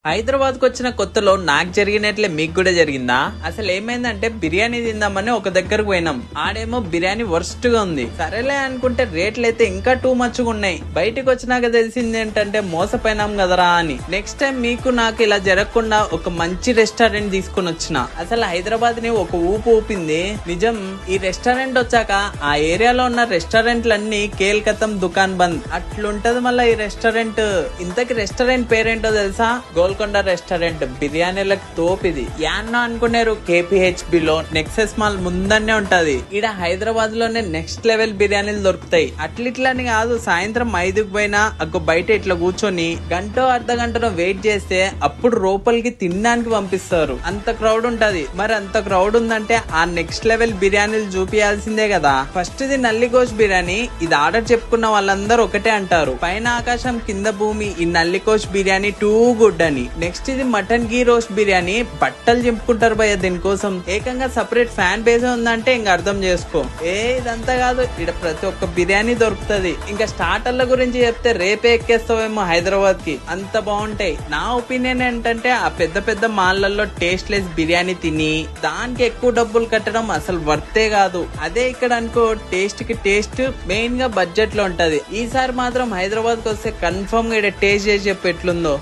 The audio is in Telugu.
హైదరాబాద్ కు వచ్చిన కొత్తలో నాకు జరిగినట్లే మీకు కూడా జరిగిందా? అసలు ఏమైందంటే బిర్యానీ తిందామని ఒక దగ్గరకు పోయినాం. ఆడేమో బిర్యానీ వర్స్ట్ గా ఉంది. సరేలే అనుకుంటే రేట్లు అయితే ఇంకా టూ మచ్ గా ఉన్నాయి. బయటకు వచ్చినాక తెలిసింది ఏంటంటే మోసపోయినాం కదరా అని. నెక్స్ట్ టైం మీకు నాకు ఇలా జరగకుండా ఒక మంచి రెస్టారెంట్ తీసుకుని వచ్చిన. అసలు హైదరాబాద్ ని ఒక ఊపు ఊపింది నిజం. ఈ రెస్టారెంట్ వచ్చాక ఆ ఏరియాలో ఉన్న రెస్టారెంట్లన్నీ కేల్కతం దుకాన్ బంద్ అట్లుంటది. మళ్ళీ ఈ రెస్టారెంట్ ఇంతకి రెస్టారెంట్ పేరేంటో తెలుసా? గోల్కొండ రెస్టారెంట్. బిర్యానీలకు తోపిది. యాన్నో అనుకున్నారు. KPHB లో నెక్సెస్ మాల్ ముందనే ఉంటది. ఈడ హైదరాబాద్ లోనే నెక్స్ట్ లెవెల్ బిర్యానీలు దొరుకుతాయి. అట్లిట్లని కాదు, సాయంత్రం 5కు పోయినా అగ్గ బయట ఇట్లా కూర్చొని గంటో అర్ధ గంటనో వెయిట్ చేస్తే అప్పుడు లోపలికి తినడానికి పంపిస్తారు. అంత క్రౌడ్ ఉంటది. మరి అంత క్రౌడ్ ఉందంటే ఆ నెక్స్ట్ లెవెల్ బిర్యానీలు చూపియాల్సిందే కదా. ఫస్ట్ ఇది నల్లి గోష్ బిర్యానీ. ఇది ఆర్డర్ చెప్పుకున్న వాళ్ళందరూ ఒకటే అంటారు, పైన ఆకాశం కింద భూమి. ఈ నల్లి కోష్ బిర్యానీ టూ గుడ్ అని. నెక్స్ట్ ఇది మటన్ గీ రోస్ట్ బిర్యానీ. బట్టలు చింపుకుంటారు భయ్య దీనికోసం. ఏకంగా సపరేట్ ఫ్యాన్ బేస్ ఉందంటే ఇంకా అర్థం చేసుకో. ఇదంతా కాదు, ఇక్కడ ప్రతి ఒక్క బిర్యానీ దొరుకుతది. ఇంకా స్టార్టర్ల గురించి చెప్తే రేపే ఎక్కేస్తావేమో హైదరాబాద్ కి, అంత బాగుంటాయి. నా ఒపీనియన్ ఏంటంటే ఆ పెద్ద పెద్ద మాల్లలో టేస్ట్ లెస్ బిర్యానీ తిని దానికి ఎక్కువ డబ్బులు కట్టడం అసలు వర్తే కాదు. అదే ఇక్కడ అనుకో, టేస్ట్ కి టేస్ట్, మెయిన్ గా బడ్జెట్ లో ఉంటది. ఈసారి మాత్రం హైదరాబాద్ కి వస్తే కన్ఫర్మ్ గా ఇక్కడ టేస్ట్ చేసి చెప్పి ఎట్లుందో.